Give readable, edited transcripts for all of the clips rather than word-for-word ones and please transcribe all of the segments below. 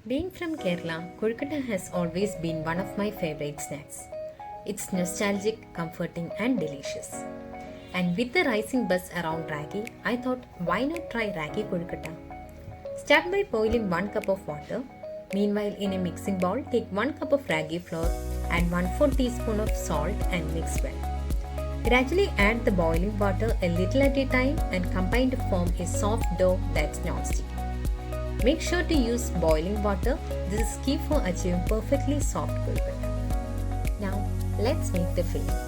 Being from Kerala, Kozhukattas has always been one of my favorite snacks. It's nostalgic, comforting, and delicious. And with the rising buzz around ragi, I thought why not try ragi Kozhukatta? Start by boiling 1 cup of water. Meanwhile, in a mixing bowl, take 1 cup of ragi flour and 1/4 teaspoon of salt and mix well. Gradually add the boiling water a little at a time and combine to form a soft dough that's non-stick. Make sure to use boiling water. This is key for achieving perfectly soft kozhukattas. Now let's make the filling.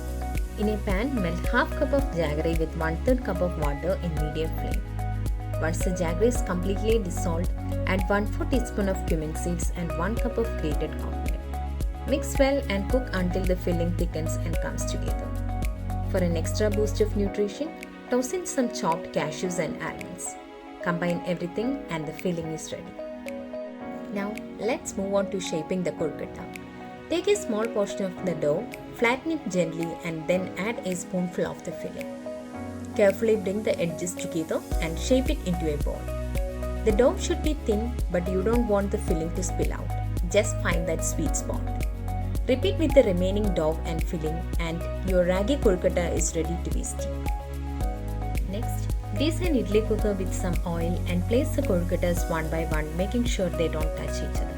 In a pan, melt half cup of jaggery with 1/3 cup of water in medium flame. Once the jaggery is completely dissolved, add 1/4 teaspoon of cumin seeds and 1 cup of grated coconut. Mix well and cook until the filling thickens and comes together. For an extra boost of nutrition, toss in some chopped cashews and almonds. Combine everything and the filling is ready. Now let's move on to shaping the kozhukatta. Take a small portion of the dough, flatten it gently and then add a spoonful of the filling. Carefully bring the edges together and shape it into a ball. The dough should be thin, but you don't want the filling to spill out. Just find that sweet spot. Repeat with the remaining dough and filling and your ragi kozhukatta is ready to be steamed. Next, grease an idli cooker with some oil and place the kozhukattas one by one, making sure they don't touch each other.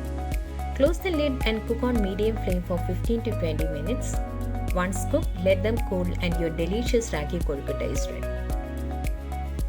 Close the lid and cook on medium flame for 15 to 20 minutes. Once cooked, let them cool and your delicious ragi kozhukatta is ready.